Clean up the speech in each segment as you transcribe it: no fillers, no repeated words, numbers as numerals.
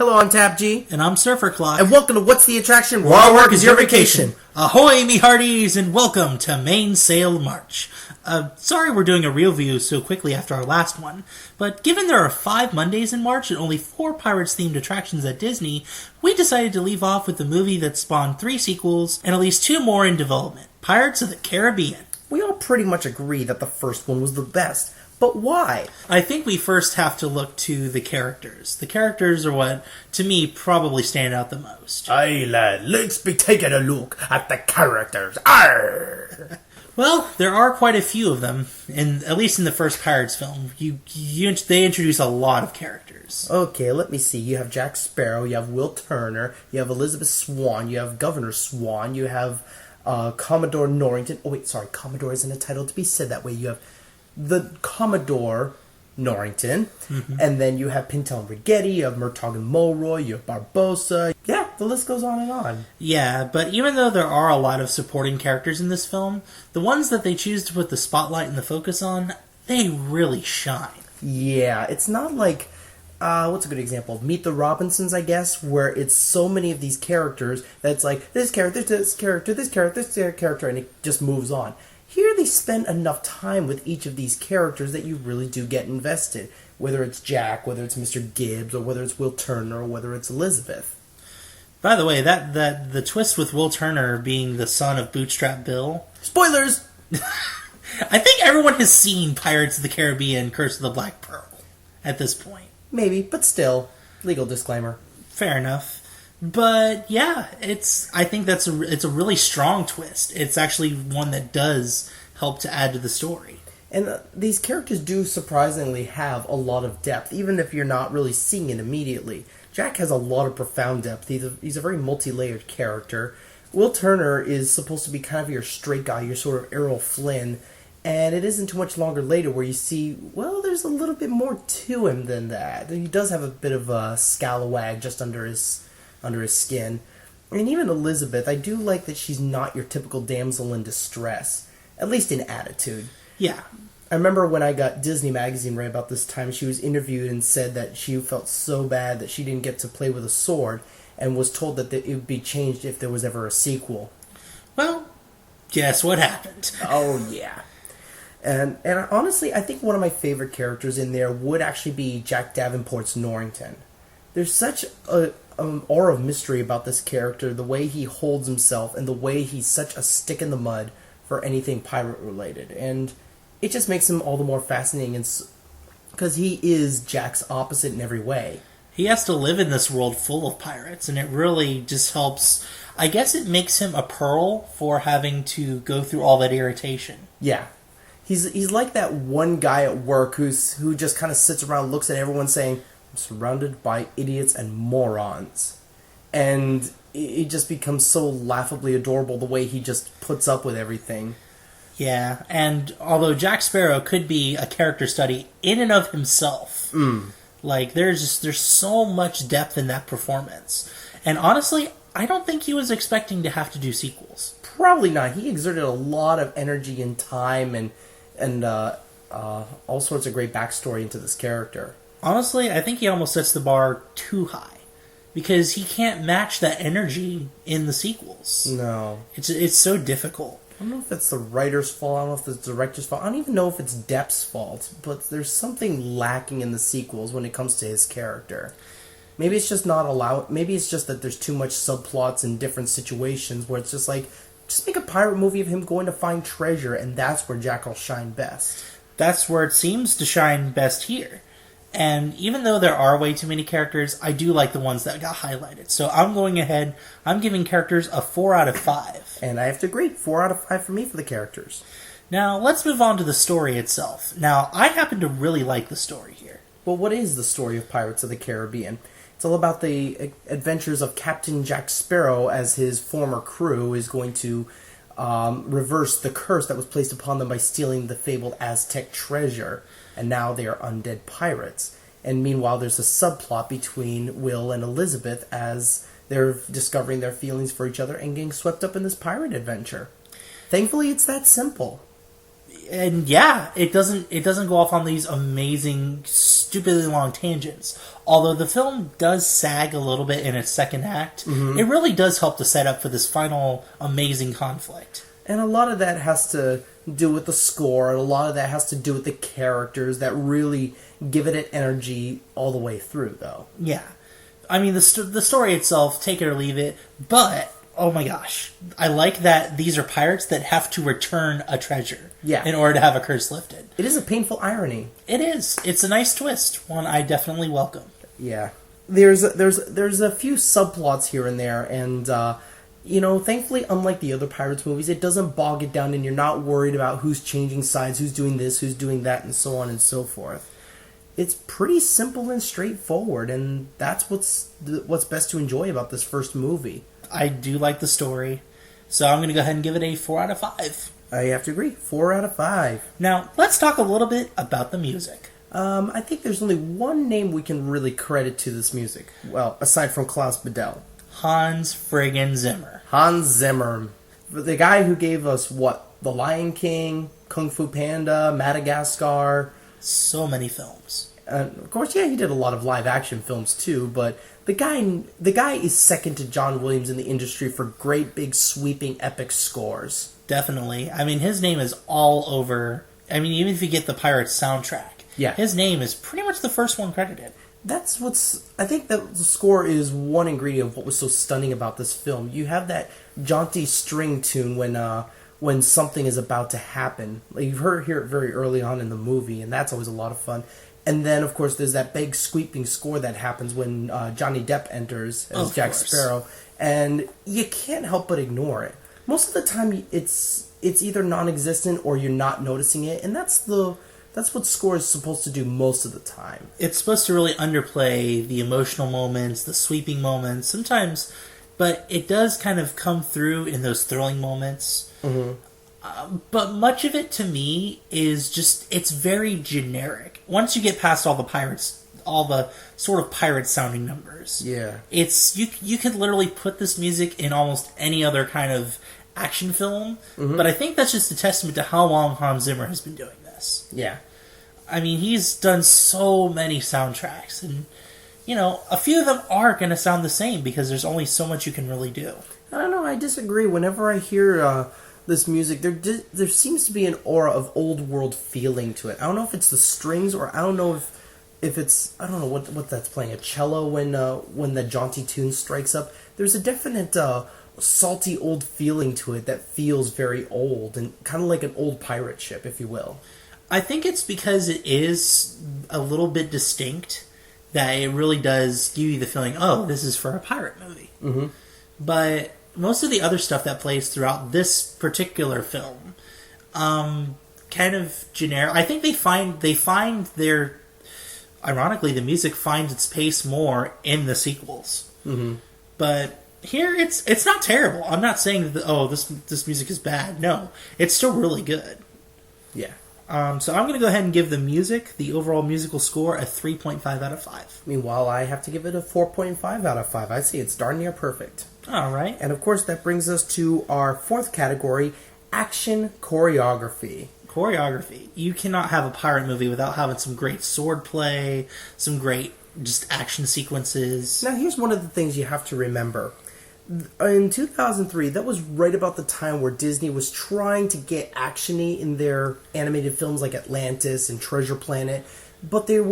Hello, I'm TAP-G. And I'm SurferClock. And welcome to What's the Attraction? Where our work is your vacation. Ahoy, me hearties, and welcome to Mainsail March. Sorry we're doing a review so quickly after our last one, but given there are 5 Mondays in March and only 4 Pirates-themed attractions at Disney, we decided to leave off with the movie that spawned 3 sequels and at least 2 more in development, Pirates of the Caribbean. We all pretty much agree that the first one was the best. But why? I think we first have to look to the characters. The characters are what, to me, probably stand out the most. Aye, lad, let's be taking a look at the characters. Arr! Well, there are quite a few of them, at least in the first Pirates film. They introduce a lot of characters. Okay, let me see. You have Jack Sparrow, you have Will Turner, you have Elizabeth Swan, you have Governor Swan, you have Commodore Norrington. Oh, wait, sorry, Commodore isn't a title to be said that way. You have the Commodore Norrington, and then you have Pintel and Rigetti, you have Murtaugh and Mulroy, you have Barbossa. Yeah, the list goes on and on. Yeah, but even though there are a lot of supporting characters in this film, the ones that they choose to put the spotlight and the focus on, they really shine. Yeah, it's not like, what's a good example? Meet the Robinsons, I guess, where it's so many of these characters that it's like, this character, this character, this character, this character, and it just moves on. Here they spend enough time with each of these characters that you really do get invested. Whether it's Jack, whether it's Mr. Gibbs, or whether it's Will Turner, or whether it's Elizabeth. By the way, that the twist with Will Turner being the son of Bootstrap Bill... Spoilers! I think everyone has seen Pirates of the Caribbean, Curse of the Black Pearl at this point. Maybe, but still. Legal disclaimer. Fair enough. But yeah, I think it's a really strong twist. It's actually one that does help to add to the story. And these characters do surprisingly have a lot of depth, even if you're not really seeing it immediately. Jack has a lot of profound depth. He's a very multi-layered character. Will Turner is supposed to be kind of your straight guy, your sort of Errol Flynn. And it isn't too much longer later where you see, well, there's a little bit more to him than that. He does have a bit of a scalawag just under his skin. And even Elizabeth, I do like that she's not your typical damsel in distress, at least in attitude. Yeah. I remember when I got Disney Magazine right about this time, she was interviewed and said that she felt so bad that she didn't get to play with a sword and was told that it would be changed if there was ever a sequel. Well, guess what happened? Oh, yeah. And honestly, I think one of my favorite characters in there would actually be Jack Davenport's Norrington. There's such an aura of mystery about this character, the way he holds himself, and the way he's such a stick in the mud for anything pirate-related. And it just makes him all the more fascinating because he is Jack's opposite in every way. He has to live in this world full of pirates, and it really just helps. I guess it makes him a pearl for having to go through all that irritation. Yeah. He's like that one guy at work who just kind of sits around and looks at everyone saying, I'm surrounded by idiots and morons. And it just becomes so laughably adorable the way he just puts up with everything. Yeah, and although Jack Sparrow could be a character study in and of himself, like there's so much depth in that performance. And honestly, I don't think he was expecting to have to do sequels. Probably not. He exerted a lot of energy and time and all sorts of great backstory into this character. Honestly, I think he almost sets the bar too high. Because he can't match that energy in the sequels. No. It's so difficult. I don't know if it's the writer's fault, I don't know if it's the director's fault, I don't even know if it's Depp's fault, but there's something lacking in the sequels when it comes to his character. Maybe it's just not allowed, maybe it's just that there's too much subplots in different situations where it's just like, just make a pirate movie of him going to find treasure, and that's where Jack will shine best. That's where it seems to shine best here. And even though there are way too many characters, I do like the ones that got highlighted. So I'm going ahead, I'm giving characters a 4 out of 5. And I have to agree, 4 out of 5 for me for the characters. Now, let's move on to the story itself. Now, I happen to really like the story here. Well, what is the story of Pirates of the Caribbean? It's all about the adventures of Captain Jack Sparrow as his former crew is going to reverse the curse that was placed upon them by stealing the fabled Aztec treasure. And now they are undead pirates. And meanwhile, there's a subplot between Will and Elizabeth as they're discovering their feelings for each other and getting swept up in this pirate adventure. Thankfully, it's that simple. And yeah, it doesn't go off on these amazing, stupidly long tangents. Although the film does sag a little bit in its second act, it really does help to set up for this final amazing conflict. And a lot of that has to do with the score, and a lot of that has to do with the characters that really give it an energy all the way through, though. Yeah. I mean, the story itself, take it or leave it, but, oh my gosh, I like that these are pirates that have to return a treasure in order to have a curse lifted. It is a painful irony. It is. It's a nice twist, one I definitely welcome. Yeah. There's a few subplots here and there, and thankfully, unlike the other Pirates movies, it doesn't bog it down, and you're not worried about who's changing sides, who's doing this, who's doing that, and so on and so forth. It's pretty simple and straightforward, and that's what's best to enjoy about this first movie. I do like the story, so I'm going to go ahead and give it a 4 out of 5. I have to agree, 4 out of 5. Now, let's talk a little bit about the music. I think there's only one name we can really credit to this music. Well, aside from Klaus Badell. Hans friggin' Zimmer. Hans Zimmer. The guy who gave us, The Lion King, Kung Fu Panda, Madagascar. So many films. Of course, yeah, he did a lot of live-action films, too, but the guy is second to John Williams in the industry for great, big, sweeping, epic scores. Definitely. I mean, his name is all over. I mean, even if you get the Pirates soundtrack, his name is pretty much the first one credited. I think that the score is one ingredient of what was so stunning about this film. You have that jaunty string tune when something is about to happen. Like you've hear it very early on in the movie, and that's always a lot of fun. And then, of course, there's that big sweeping score that happens when Johnny Depp enters as Jack Sparrow, and you can't help but ignore it. Most of the time, it's either non-existent or you're not noticing it, and that's what score is supposed to do most of the time. It's supposed to really underplay the emotional moments, the sweeping moments, sometimes, but it does kind of come through in those thrilling moments. But much of it, to me, is just, it's very generic. Once you get past all the sort of pirate-sounding numbers. Yeah. It's, you could literally put this music in almost any other kind of action film, but I think that's just a testament to how long Hans Zimmer has been doing this. Yeah. I mean, he's done so many soundtracks, and, a few of them are going to sound the same because there's only so much you can really do. I don't know, I disagree. Whenever I hear this music, there seems to be an aura of old world feeling to it. I don't know if it's the strings, or I don't know if it's, I don't know what that's playing, a cello when the jaunty tune strikes up. There's a definite salty old feeling to it that feels very old, and kind of like an old pirate ship, if you will. I think it's because it is a little bit distinct that it really does give you the feeling, oh, this is for a pirate movie. But most of the other stuff that plays throughout this particular film, kind of generic. I think they find their, ironically, the music finds its pace more in the sequels. But here, it's not terrible. I'm not saying that, this music is bad. No, it's still really good. Yeah. So I'm going to go ahead and give the music, the overall musical score, a 3.5 out of 5. Meanwhile, I have to give it a 4.5 out of 5. I'd say it's darn near perfect. All right. And of course, that brings us to our fourth category, action choreography. Choreography. You cannot have a pirate movie without having some great swordplay, some great just action sequences. Now, here's one of the things you have to remember. In 2003, that was right about the time where Disney was trying to get action-y in their animated films like Atlantis and Treasure Planet, but they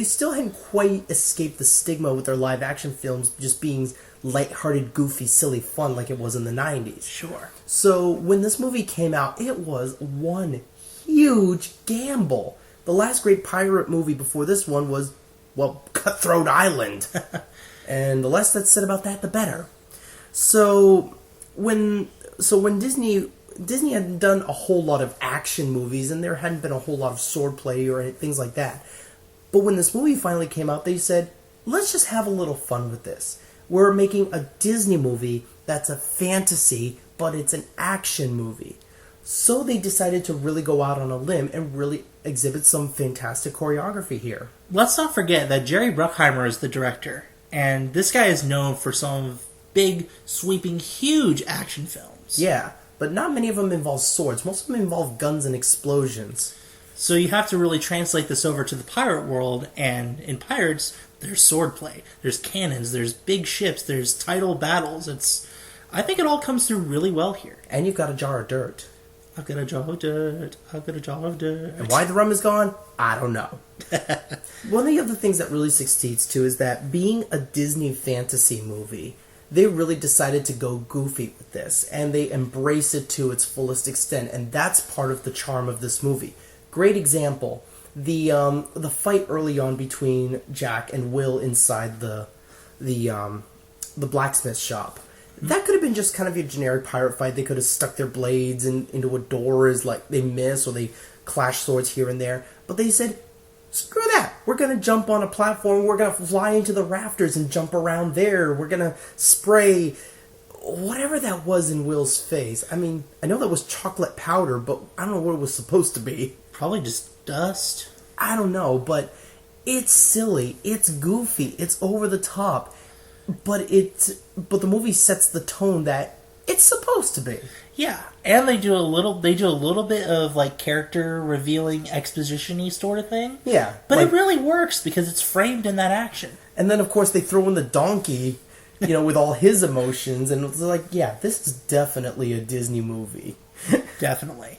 still hadn't quite escaped the stigma with their live-action films just being lighthearted, goofy, silly fun like it was in the 90s. Sure. So when this movie came out, it was one huge gamble. The last great pirate movie before this one was, Cutthroat Island. And the less that's said about that, the better. So when Disney hadn't done a whole lot of action movies, and there hadn't been a whole lot of swordplay or things like that. But when this movie finally came out, they said, let's just have a little fun with this. We're making a Disney movie that's a fantasy, but it's an action movie. So they decided to really go out on a limb and really exhibit some fantastic choreography here. Let's not forget that Jerry Bruckheimer is the director. And this guy is known for some big, sweeping, huge action films. Yeah, but not many of them involve swords. Most of them involve guns and explosions. So you have to really translate this over to the pirate world, and in pirates, there's swordplay, there's cannons, there's big ships, there's tidal battles. I think it all comes through really well here. And you've got a jar of dirt. I've got a jar of dirt, I've got a jar of dirt. And why the rum is gone, I don't know. One of the other things that really succeeds too is that being a Disney fantasy movie, they really decided to go goofy with this, and they embrace it to its fullest extent, and that's part of the charm of this movie. Great example, the fight early on between Jack and Will inside the blacksmith shop. That could have been just kind of a generic pirate fight. They could have stuck their blades into a door as like they miss, or they clash swords here and there. But they said, screw that. We're going to jump on a platform. We're going to fly into the rafters and jump around there. We're going to spray whatever that was in Will's face. I mean, I know that was chocolate powder, but I don't know what it was supposed to be. Probably just dust. I don't know, but it's silly. It's goofy. It's over the top. But the movie sets the tone that it's supposed to be. Yeah, and they do a little bit of like character revealing exposition-y sort of thing. Yeah. But it really works because it's framed in that action. And then of course they throw in the donkey, with all his emotions, and it's like, yeah, this is definitely a Disney movie. Definitely.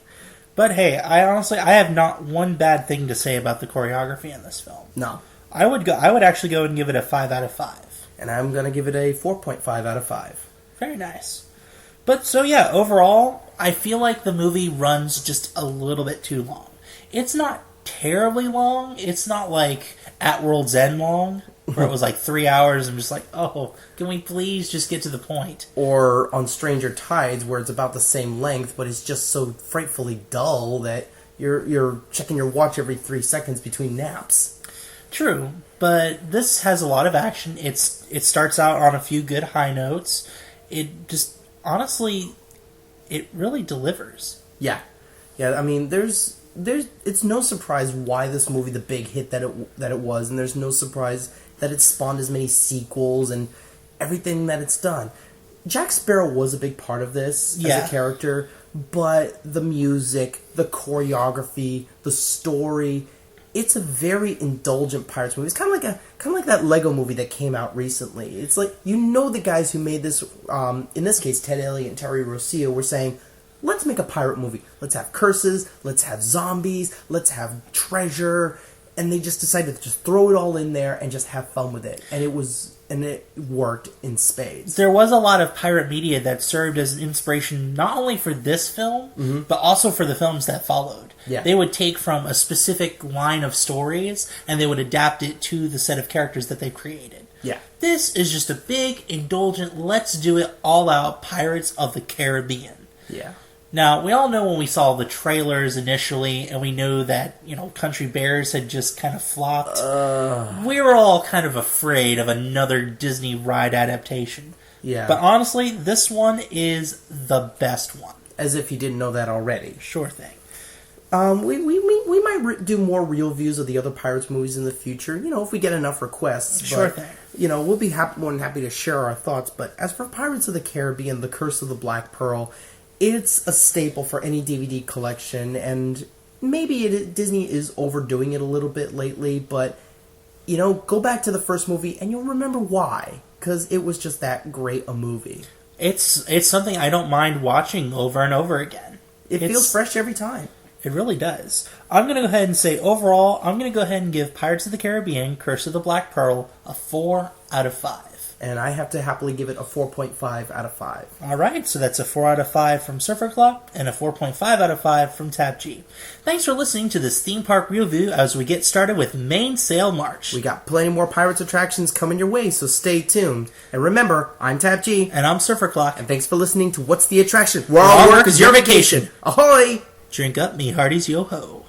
But hey, I have not one bad thing to say about the choreography in this film. No. I would actually go and give it a 5 out of 5. And I'm going to give it a 4.5 out of 5. Very nice. But so yeah, overall, I feel like the movie runs just a little bit too long. It's not terribly long. It's not like At World's End long, where it was like 3 hours and just like, oh, can we please just get to the point? Or on Stranger Tides, where it's about the same length, but it's just so frightfully dull that you're checking your watch every 3 seconds between naps. True, but this has a lot of action. It starts out on a few good high notes. It just, honestly, it really delivers. Yeah. I mean, it's no surprise why this movie, the big hit that it was, and there's no surprise that it spawned as many sequels and everything that it's done. Jack Sparrow was a big part of this as a character, but the music, the choreography, the story, it's a very indulgent Pirates movie. It's kind of like that Lego movie that came out recently. It's like, the guys who made this, in this case, Ted Elliott and Terry Rossio, were saying, let's make a pirate movie. Let's have curses, let's have zombies, let's have treasure. And they just decided to just throw it all in there and just have fun with it. And it worked in spades. There was a lot of pirate media that served as an inspiration not only for this film, but also for the films that followed. Yeah. They would take from a specific line of stories and they would adapt it to the set of characters that they've created. Yeah. This is just a big, indulgent, let's do it all out Pirates of the Caribbean. Yeah. Now, we all know when we saw the trailers initially, and we know that, Country Bears had just kind of flopped, we were all kind of afraid of another Disney ride adaptation. Yeah. But honestly, this one is the best one. As if you didn't know that already. Sure thing. We might do more real views of the other Pirates movies in the future, if we get enough requests. Sure but, thing. We'll be more than happy to share our thoughts. But as for Pirates of the Caribbean, The Curse of the Black Pearl, it's a staple for any DVD collection, and maybe Disney is overdoing it a little bit lately, but, go back to the first movie and you'll remember why, because it was just that great a movie. It's something I don't mind watching over and over again. It feels fresh every time. It really does. I'm going to go ahead and say, overall, I'm going to go ahead and give Pirates of the Caribbean, Curse of the Black Pearl, a 4 out of 5. And I have to happily give it a 4.5 out of 5. Alright, so that's a 4 out of 5 from SurferClock and a 4.5 out of 5 from TAP-G. Thanks for listening to this theme park review as we get started with Mainsail March. We got plenty more Pirates attractions coming your way, so stay tuned. And remember, I'm TAP-G. And I'm SurferClock. And thanks for listening to What's the Attraction? Where all work is your vacation. Ahoy! Drink up, me hearties, yo-ho.